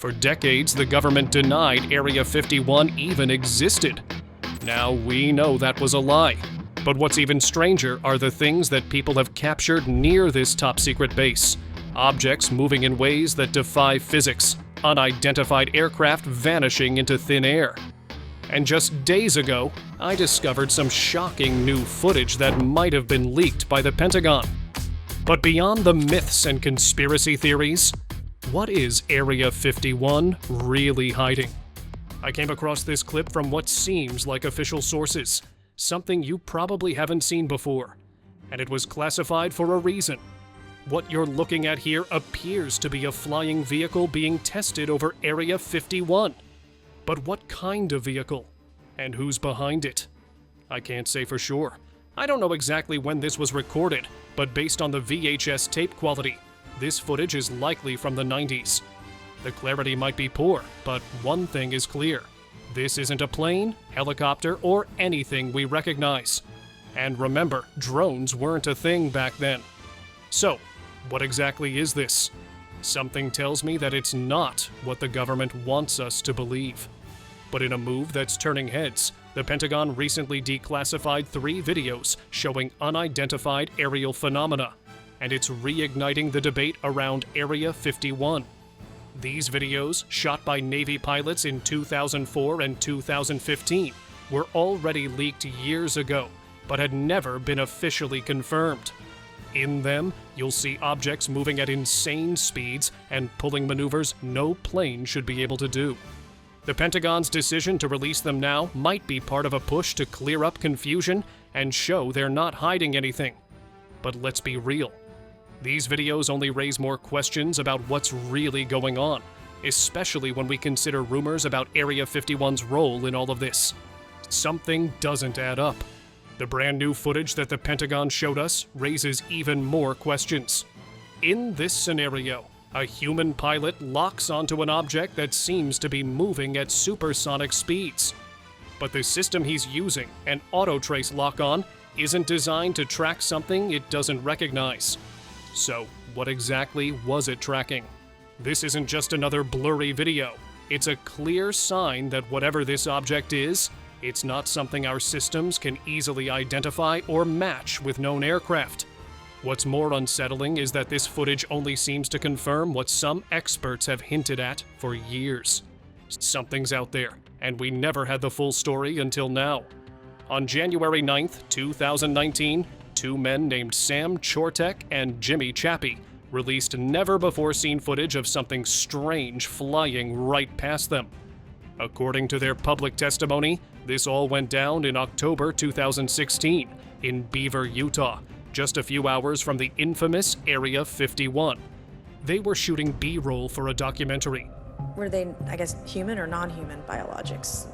For decades, the government denied Area 51 even existed. Now we know that was a lie. But what's even stranger are the things that people have captured near this top-secret base. Objects moving in ways that defy physics, unidentified aircraft vanishing into thin air. And just days ago, I discovered some shocking new footage that might have been leaked by the Pentagon. But beyond the myths and conspiracy theories, what is Area 51 really hiding? I came across this clip from what seems like official sources, something you probably haven't seen before, and it was classified for a reason. What you're looking at here appears to be a flying vehicle being tested over Area 51. But what kind of vehicle? And who's behind it? I can't say for sure. I don't know exactly when this was recorded, but based on the VHS tape quality, this footage is likely from the 90s. The clarity might be poor, but one thing is clear. This isn't a plane, helicopter, or anything we recognize. And remember, drones weren't a thing back then. So, what exactly is this? Something tells me that it's not what the government wants us to believe. But in a move that's turning heads, the Pentagon recently declassified 3 videos showing unidentified aerial phenomena, and it's reigniting the debate around Area 51. These videos, shot by Navy pilots in 2004 and 2015, were already leaked years ago, but had never been officially confirmed. In them, you'll see objects moving at insane speeds and pulling maneuvers no plane should be able to do. The Pentagon's decision to release them now might be part of a push to clear up confusion and show they're not hiding anything. But let's be real. These videos only raise more questions about what's really going on, especially when we consider rumors about Area 51's role in all of this. Something doesn't add up. The brand new footage that the Pentagon showed us raises even more questions. In this scenario, a human pilot locks onto an object that seems to be moving at supersonic speeds. But the system he's using, an auto-trace lock-on, isn't designed to track something it doesn't recognize. So, what exactly was it tracking? This isn't just another blurry video. It's a clear sign that whatever this object is, it's not something our systems can easily identify or match with known aircraft. What's more unsettling is that this footage only seems to confirm what some experts have hinted at for years. Something's out there, and we never had the full story until now. On January 9th, 2019, 2 men named Sam Chortek and Jimmy Chappie released never-before-seen footage of something strange flying right past them. According to their public testimony, this all went down in October 2016 in Beaver, Utah, just a few hours from the infamous Area 51. They were shooting B-roll for a documentary. Were they, I guess, human or non-human biologics?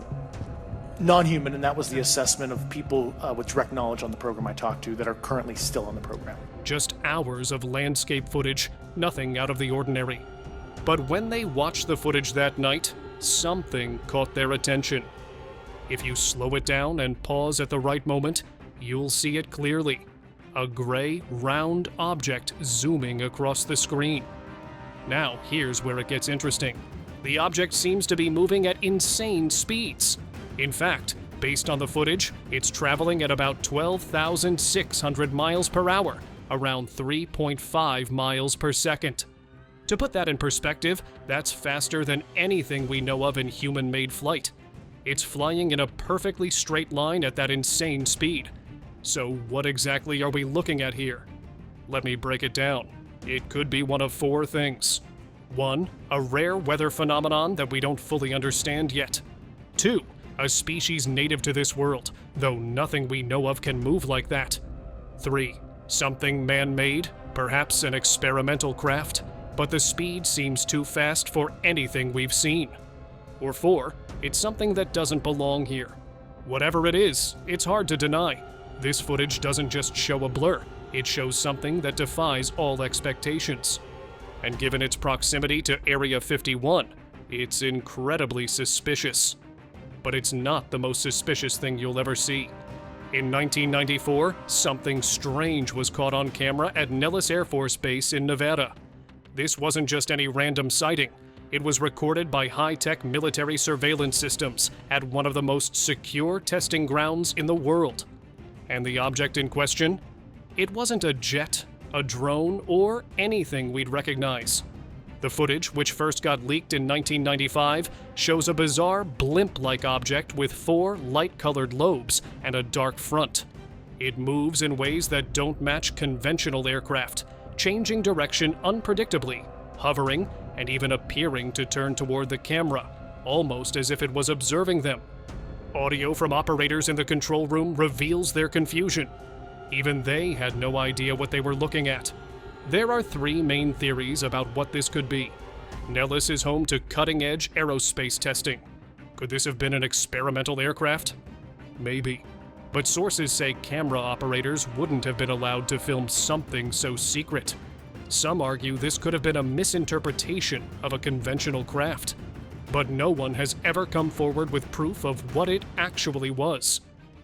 Non-human, and that was the assessment of people with direct knowledge on the program I talked to that are currently still on the program. Just hours of landscape footage, nothing out of the ordinary. But when they watched the footage that night, something caught their attention. If you slow it down and pause at the right moment, you'll see it clearly. A gray, round object zooming across the screen. Now, here's where it gets interesting. The object seems to be moving at insane speeds. In fact, based on the footage, it's traveling at about 12,600 miles per hour, around 3.5 miles per second. To put that in perspective, that's faster than anything we know of in human-made flight. It's flying in a perfectly straight line at that insane speed. So what exactly are we looking at here? Let me break it down. It could be one of 4 things. 1, a rare weather phenomenon that we don't fully understand yet. 2, a species native to this world, though nothing we know of can move like that. 3, something man-made, perhaps an experimental craft, but the speed seems too fast for anything we've seen. Or 4, it's something that doesn't belong here. Whatever it is, it's hard to deny. This footage doesn't just show a blur, it shows something that defies all expectations. And given its proximity to Area 51, it's incredibly suspicious. But it's not the most suspicious thing you'll ever see. In 1994, something strange was caught on camera at Nellis Air Force Base in Nevada. This wasn't just any random sighting. It was recorded by high-tech military surveillance systems at one of the most secure testing grounds in the world. And the object in question? It wasn't a jet, a drone, or anything we'd recognize. The footage, which first got leaked in 1995, shows a bizarre blimp-like object with 4 light-colored lobes and a dark front. It moves in ways that don't match conventional aircraft, changing direction unpredictably, hovering, and even appearing to turn toward the camera, almost as if it was observing them. Audio from operators in the control room reveals their confusion. Even they had no idea what they were looking at. There are 3 main theories about what this could be. Nellis is home to cutting-edge aerospace testing. Could this have been an experimental aircraft? Maybe. But sources say camera operators wouldn't have been allowed to film something so secret. Some argue this could have been a misinterpretation of a conventional craft. But no one has ever come forward with proof of what it actually was.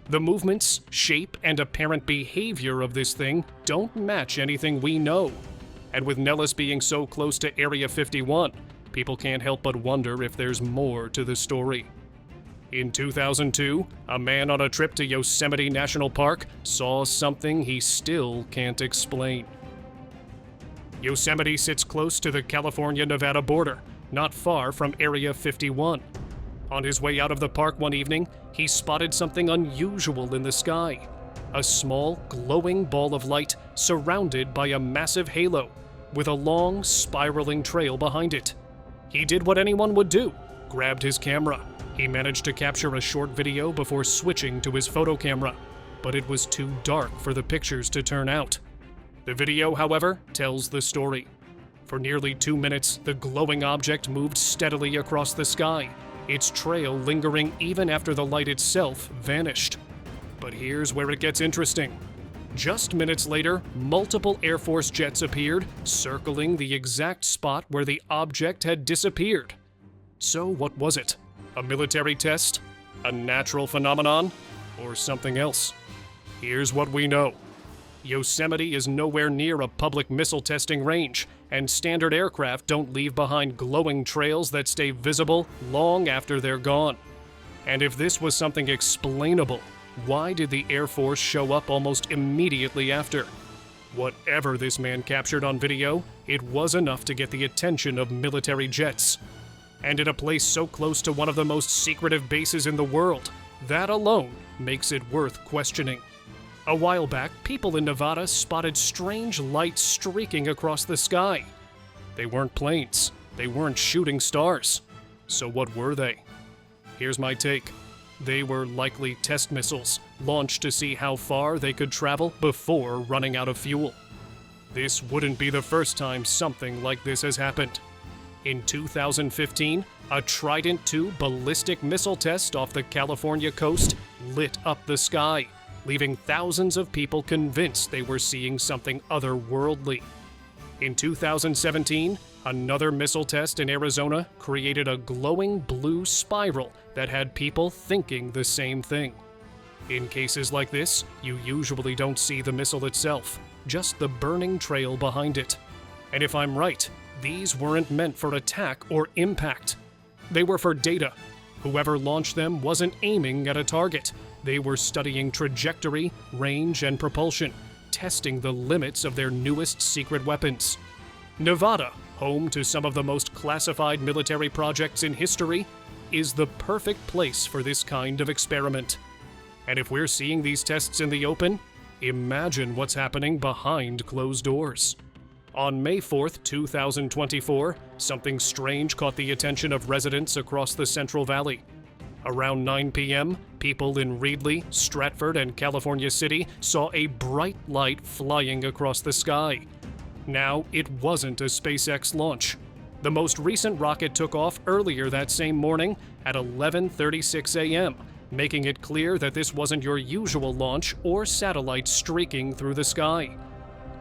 The movements, shape, and apparent behavior of this thing don't match anything we know. And with Nellis being so close to Area 51, people can't help but wonder if there's more to the story. In 2002, a man on a trip to Yosemite National Park saw something he still can't explain. Yosemite sits close to the California-Nevada border, not far from Area 51. On his way out of the park one evening, he spotted something unusual in the sky. A small, glowing ball of light surrounded by a massive halo, with a long, spiraling trail behind it. He did what anyone would do, grabbed his camera. He managed to capture a short video before switching to his photo camera, but it was too dark for the pictures to turn out. The video, however, tells the story. For nearly 2 minutes, the glowing object moved steadily across the sky, its trail lingering even after the light itself vanished. But here's where it gets interesting. Just minutes later, multiple Air Force jets appeared, circling the exact spot where the object had disappeared. So what was it? A military test? A natural phenomenon? Or something else? Here's what we know. Yosemite is nowhere near a public missile testing range, and standard aircraft don't leave behind glowing trails that stay visible long after they're gone. And if this was something explainable, why did the Air Force show up almost immediately after? Whatever this man captured on video, it was enough to get the attention of military jets. And in a place so close to one of the most secretive bases in the world, that alone makes it worth questioning. A while back, people in Nevada spotted strange lights streaking across the sky. They weren't planes. They weren't shooting stars. So what were they? Here's my take. They were likely test missiles, launched to see how far they could travel before running out of fuel. This wouldn't be the first time something like this has happened. In 2015, a Trident II ballistic missile test off the California coast lit up the sky, leaving thousands of people convinced they were seeing something otherworldly. In 2017, another missile test in Arizona created a glowing blue spiral that had people thinking the same thing. In cases like this, you usually don't see the missile itself, just the burning trail behind it. And if I'm right, these weren't meant for attack or impact. They were for data. Whoever launched them wasn't aiming at a target. They were studying trajectory, range, and propulsion, testing the limits of their newest secret weapons. Nevada, home to some of the most classified military projects in history, is the perfect place for this kind of experiment. And if we're seeing these tests in the open, imagine what's happening behind closed doors. On May 4th, 2024, something strange caught the attention of residents across the Central Valley. Around 9 p.m., people in Reedley, Stratford, and California City saw a bright light flying across the sky. Now, it wasn't a SpaceX launch. The most recent rocket took off earlier that same morning at 11:36 a.m., making it clear that this wasn't your usual launch or satellite streaking through the sky.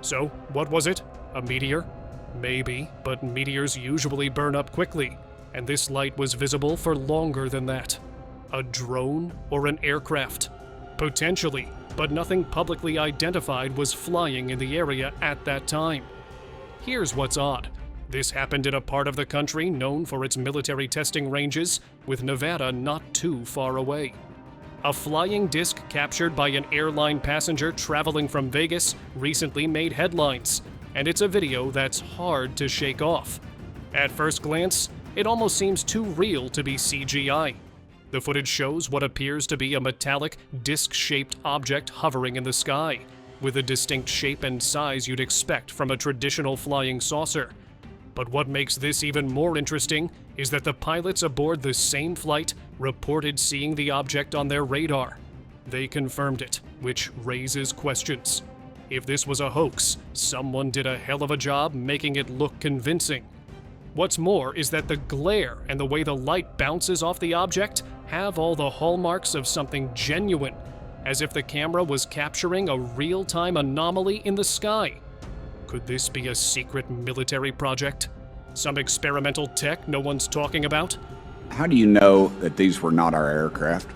So, what was it? A meteor? Maybe, but meteors usually burn up quickly, and this light was visible for longer than that. A drone or an aircraft? Potentially, but nothing publicly identified was flying in the area at that time. Here's what's odd. This happened in a part of the country known for its military testing ranges, with Nevada not too far away. A flying disc captured by an airline passenger traveling from Vegas recently made headlines, and it's a video that's hard to shake off. At first glance, it almost seems too real to be CGI. The footage shows what appears to be a metallic, disc-shaped object hovering in the sky, with a distinct shape and size you'd expect from a traditional flying saucer. But what makes this even more interesting is that the pilots aboard the same flight reported seeing the object on their radar. They confirmed it, which raises questions. If this was a hoax, someone did a hell of a job making it look convincing. What's more is that the glare and the way the light bounces off the object have all the hallmarks of something genuine, as if the camera was capturing a real-time anomaly in the sky. Could this be a secret military project? Some experimental tech no one's talking about? How do you know that these were not our aircraft?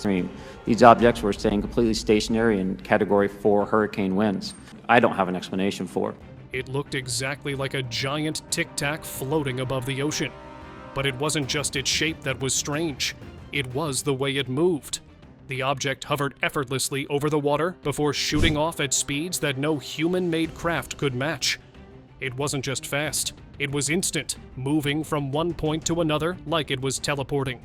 I mean, these objects were staying completely stationary in Category 4 hurricane winds. I don't have an explanation for it. It looked exactly like a giant Tic Tac floating above the ocean. But it wasn't just its shape that was strange. It was the way it moved. The object hovered effortlessly over the water before shooting off at speeds that no human-made craft could match. It wasn't just fast, it was instant, moving from one point to another like it was teleporting.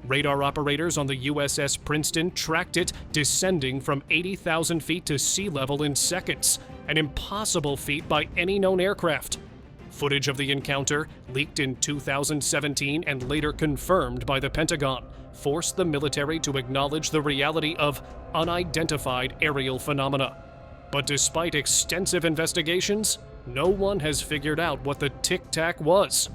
Radar operators on the USS Princeton tracked it descending from 80,000 feet to sea level in seconds, an impossible feat by any known aircraft. Footage of the encounter, leaked in 2017 and later confirmed by the Pentagon, forced the military to acknowledge the reality of unidentified aerial phenomena. But despite extensive investigations, no one has figured out what the Tic Tac was.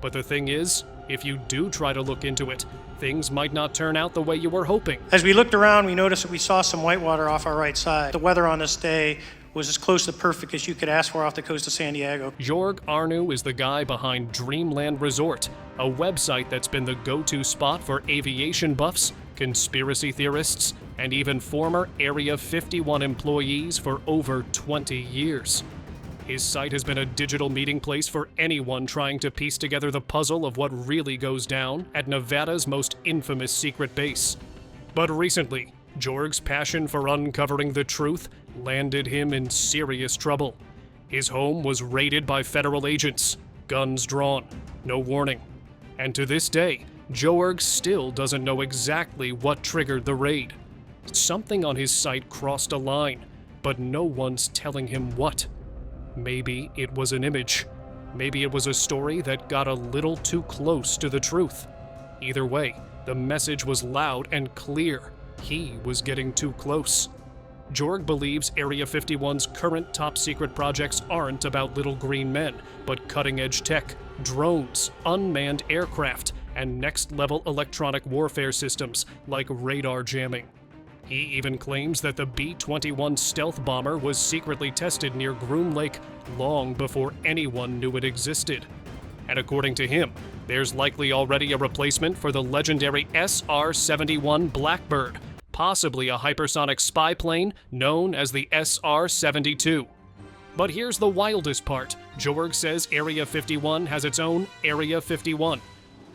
But the thing is, if you do try to look into it, things might not turn out the way you were hoping. As we looked around, we noticed that we saw some whitewater off our right side. The weather on this day was as close to perfect as you could ask for off the coast of San Diego. Joerg Arnu is the guy behind Dreamland Resort, a website that's been the go-to spot for aviation buffs, conspiracy theorists, and even former Area 51 employees for over 20 years. His site has been a digital meeting place for anyone trying to piece together the puzzle of what really goes down at Nevada's most infamous secret base. But recently, Joerg's passion for uncovering the truth landed him in serious trouble. His home was raided by federal agents, guns drawn, no warning. And to this day, Joerg still doesn't know exactly what triggered the raid. Something on his site crossed a line, but no one's telling him what. Maybe it was an image. Maybe it was a story that got a little too close to the truth. Either way, the message was loud and clear. He was getting too close. Joerg believes Area 51's current top-secret projects aren't about little green men, but cutting-edge tech, drones, unmanned aircraft, and next-level electronic warfare systems like radar jamming. He even claims that the B-21 stealth bomber was secretly tested near Groom Lake long before anyone knew it existed. And according to him, there's likely already a replacement for the legendary SR-71 Blackbird, possibly a hypersonic spy plane known as the SR-72. But here's the wildest part. Joerg says Area 51 has its own Area 51,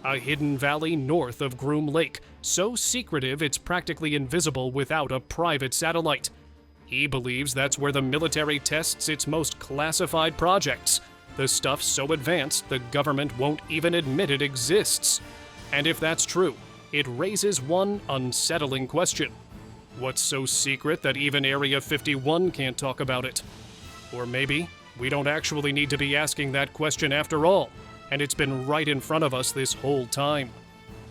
a hidden valley north of Groom Lake, so secretive it's practically invisible without a private satellite. He believes that's where the military tests its most classified projects, the stuff so advanced the government won't even admit it exists. And if that's true, it raises one unsettling question. What's so secret that even Area 51 can't talk about it? Or maybe we don't actually need to be asking that question after all, and it's been right in front of us this whole time.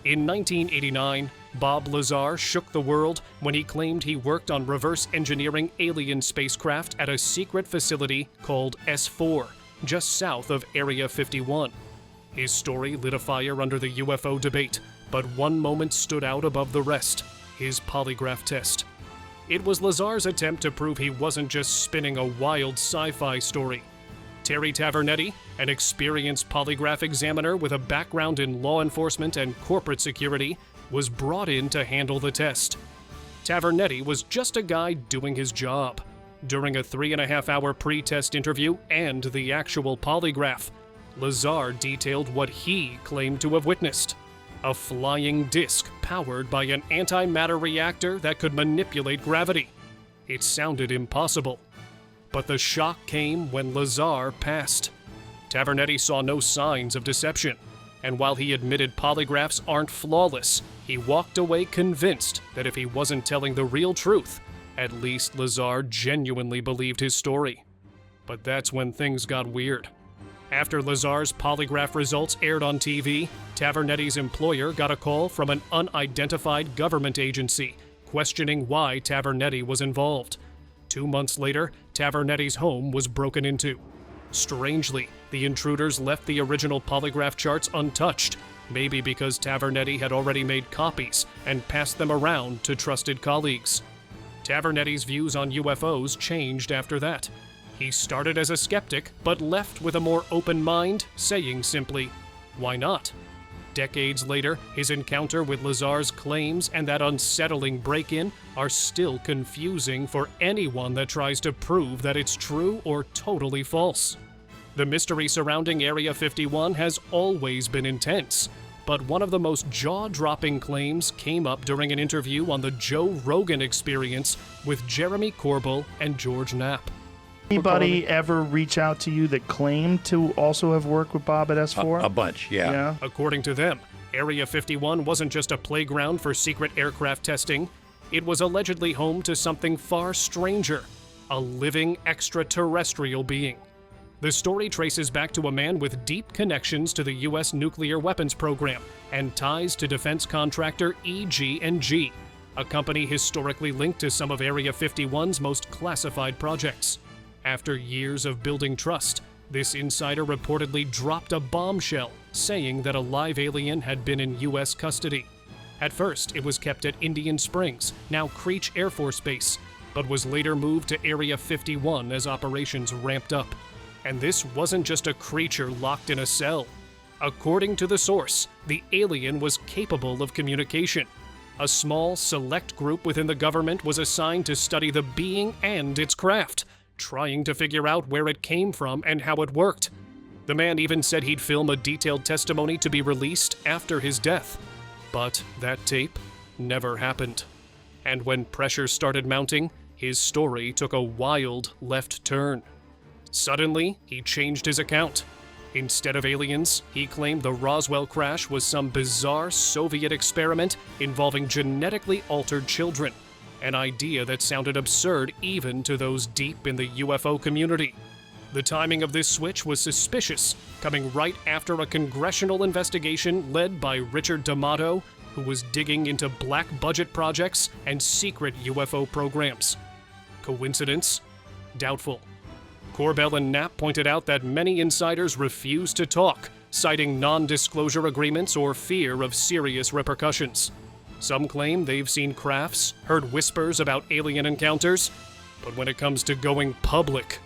In 1989, Bob Lazar shook the world when he claimed he worked on reverse engineering alien spacecraft at a secret facility called S4, just south of Area 51. His story lit a fire under the UFO debate, but one moment stood out above the rest: his polygraph test. It was Lazar's attempt to prove he wasn't just spinning a wild sci-fi story. Terry Tavernetti, an experienced polygraph examiner with a background in law enforcement and corporate security, was brought in to handle the test. Tavernetti was just a guy doing his job. During a 3.5-hour pre-test interview and the actual polygraph, Lazar detailed what he claimed to have witnessed: a flying disc powered by an antimatter reactor that could manipulate gravity. It sounded impossible. But the shock came when Lazar passed. Tavernetti saw no signs of deception, and while he admitted polygraphs aren't flawless, he walked away convinced that if he wasn't telling the real truth, at least Lazar genuinely believed his story. But that's when things got weird. After Lazar's polygraph results aired on TV, Tavernetti's employer got a call from an unidentified government agency questioning why Tavernetti was involved. 2 months later, Tavernetti's home was broken into. Strangely, the intruders left the original polygraph charts untouched, maybe because Tavernetti had already made copies and passed them around to trusted colleagues. Tavernetti's views on UFOs changed after that. He started as a skeptic, but left with a more open mind, saying simply, "Why not?" Decades later, his encounter with Lazar's claims and that unsettling break-in are still confusing for anyone that tries to prove that it's true or totally false. The mystery surrounding Area 51 has always been intense, but one of the most jaw-dropping claims came up during an interview on the Joe Rogan Experience with Jeremy Corbell and George Knapp. Anybody ever reach out to you that claimed to also have worked with Bob at S4? A bunch, yeah. According to them, Area 51 wasn't just a playground for secret aircraft testing. It was allegedly home to something far stranger, a living extraterrestrial being. The story traces back to a man with deep connections to the U.S. nuclear weapons program and ties to defense contractor EG&G, a company historically linked to some of Area 51's most classified projects. After years of building trust, this insider reportedly dropped a bombshell, saying that a live alien had been in U.S. custody. At first, it was kept at Indian Springs, now Creech Air Force Base, but was later moved to Area 51 as operations ramped up. And this wasn't just a creature locked in a cell. According to the source, the alien was capable of communication. A small, select group within the government was assigned to study the being and its craft, trying to figure out where it came from and how it worked. The man even said he'd film a detailed testimony to be released after his death. But that tape never happened. And when pressure started mounting, his story took a wild left turn. Suddenly, he changed his account. Instead of aliens, he claimed the Roswell crash was some bizarre Soviet experiment involving genetically altered children. An idea that sounded absurd even to those deep in the UFO community. The timing of this switch was suspicious, coming right after a congressional investigation led by Richard D'Amato, who was digging into black budget projects and secret UFO programs. Coincidence? Doubtful. Corbell and Knapp pointed out that many insiders refused to talk, citing non-disclosure agreements or fear of serious repercussions. Some claim they've seen crafts, heard whispers about alien encounters, but when it comes to going public,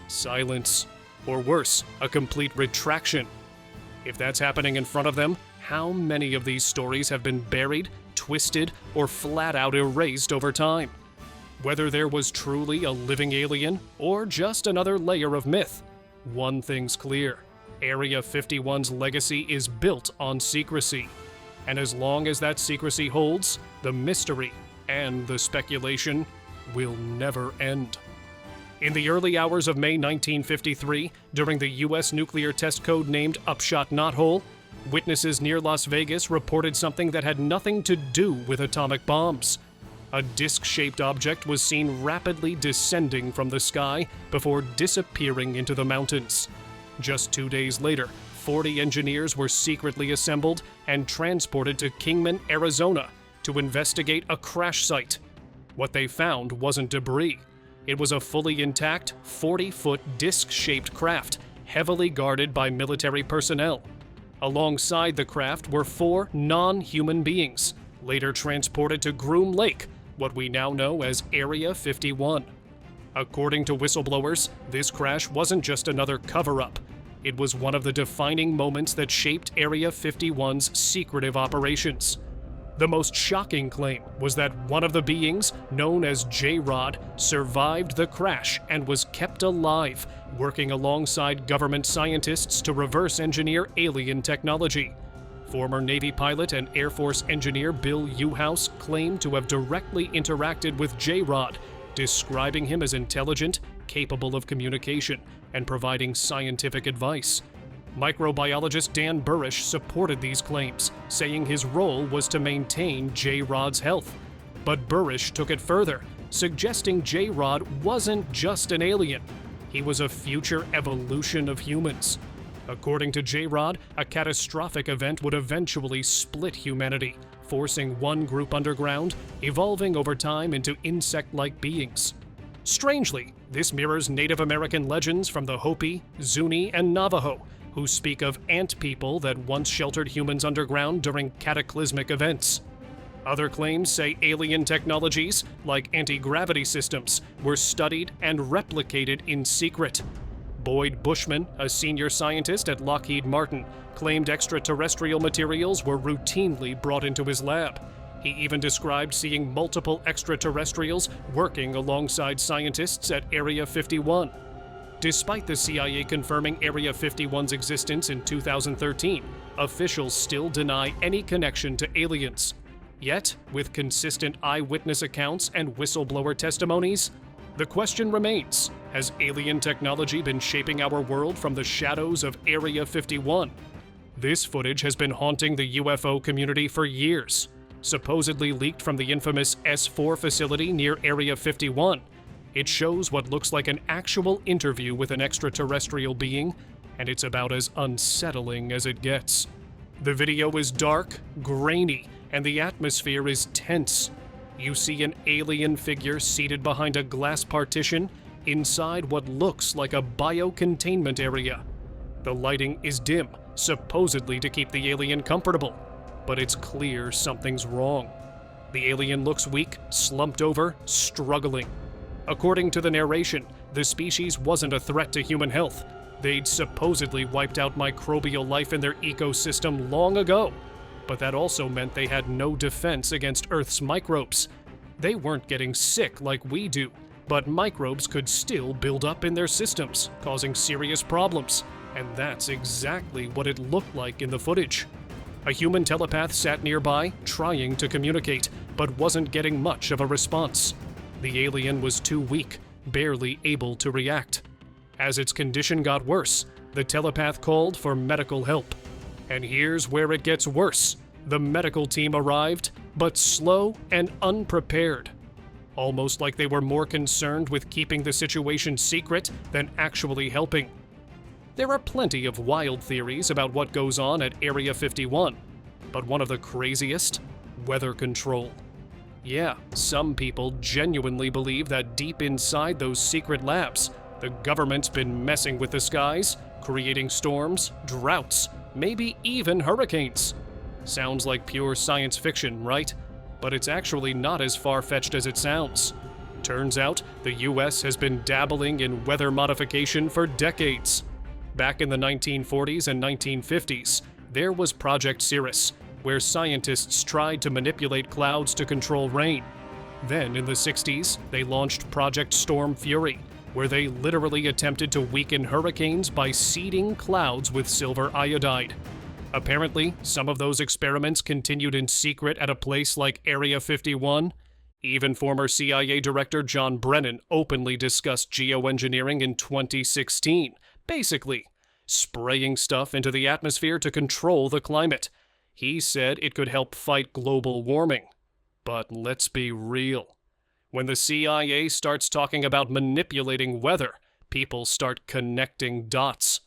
silence. Or worse, a complete retraction. If that's happening in front of them, how many of these stories have been buried, twisted, or flat out erased over time? Whether there was truly a living alien, or just another layer of myth, one thing's clear: Area 51's legacy is built on secrecy. And as long as that secrecy holds, the mystery and the speculation will never end. In the early hours of May 1953, during the U.S. nuclear test code named Upshot Knothole, witnesses near Las Vegas reported something that had nothing to do with atomic bombs. A disc-shaped object was seen rapidly descending from the sky before disappearing into the mountains. Just 2 days later, 40 engineers were secretly assembled and transported to Kingman, Arizona, to investigate a crash site. What they found wasn't debris. It was a fully intact, 40-foot disc-shaped craft, heavily guarded by military personnel. Alongside the craft were 4 non-human beings, later transported to Groom Lake, what we now know as Area 51. According to whistleblowers, this crash wasn't just another cover-up. It was one of the defining moments that shaped Area 51's secretive operations. The most shocking claim was that one of the beings, known as J-Rod, survived the crash and was kept alive, working alongside government scientists to reverse engineer alien technology. Former Navy pilot and Air Force engineer Bill Uhouse claimed to have directly interacted with J-Rod, describing him as intelligent, capable of communication, and providing scientific advice. Microbiologist Dan Burish supported these claims, saying his role was to maintain J-Rod's health. But Burish took it further, suggesting J-Rod wasn't just an alien. He was a future evolution of humans. According to J-Rod, a catastrophic event would eventually split humanity, forcing one group underground, evolving over time into insect-like beings. Strangely, this mirrors Native American legends from the Hopi, Zuni, and Navajo, who speak of ant people that once sheltered humans underground during cataclysmic events. Other claims say alien technologies, like anti-gravity systems, were studied and replicated in secret. Boyd Bushman, a senior scientist at Lockheed Martin, claimed extraterrestrial materials were routinely brought into his lab. He even described seeing multiple extraterrestrials working alongside scientists at Area 51. Despite the CIA confirming Area 51's existence in 2013, officials still deny any connection to aliens. Yet, with consistent eyewitness accounts and whistleblower testimonies, the question remains, has alien technology been shaping our world from the shadows of Area 51? This footage has been haunting the UFO community for years. Supposedly leaked from the infamous S4 facility near Area 51, it shows what looks like an actual interview with an extraterrestrial being, and it's about as unsettling as it gets. The video is dark, grainy, and the atmosphere is tense. You see an alien figure seated behind a glass partition inside what looks like a biocontainment area. The lighting is dim, supposedly to keep the alien comfortable, but it's clear something's wrong. The alien looks weak, slumped over, struggling. According to the narration, the species wasn't a threat to human health. They'd supposedly wiped out microbial life in their ecosystem long ago, but that also meant they had no defense against Earth's microbes. They weren't getting sick like we do, but microbes could still build up in their systems, causing serious problems, and that's exactly what it looked like in the footage. A human telepath sat nearby, trying to communicate, but wasn't getting much of a response. The alien was too weak, barely able to react. As its condition got worse, the telepath called for medical help. And here's where it gets worse. The medical team arrived, but slow and unprepared. Almost like they were more concerned with keeping the situation secret than actually helping. There are plenty of wild theories about what goes on at Area 51, but one of the craziest? Weather control. Yeah, some people genuinely believe that deep inside those secret labs, the government's been messing with the skies, creating storms, droughts, maybe even hurricanes. Sounds like pure science fiction, right? But it's actually not as far-fetched as it sounds. Turns out, the US has been dabbling in weather modification for decades. Back in the 1940s and 1950s, there was Project Cirrus, where scientists tried to manipulate clouds to control rain. Then, in the 60s, they launched Project Storm Fury, where they literally attempted to weaken hurricanes by seeding clouds with silver iodide. Apparently, some of those experiments continued in secret at a place like Area 51. Even former CIA Director John Brennan openly discussed geoengineering in 2016, basically spraying stuff into the atmosphere to control the climate. He said it could help fight global warming. But let's be real. When the CIA starts talking about manipulating weather, people start connecting dots.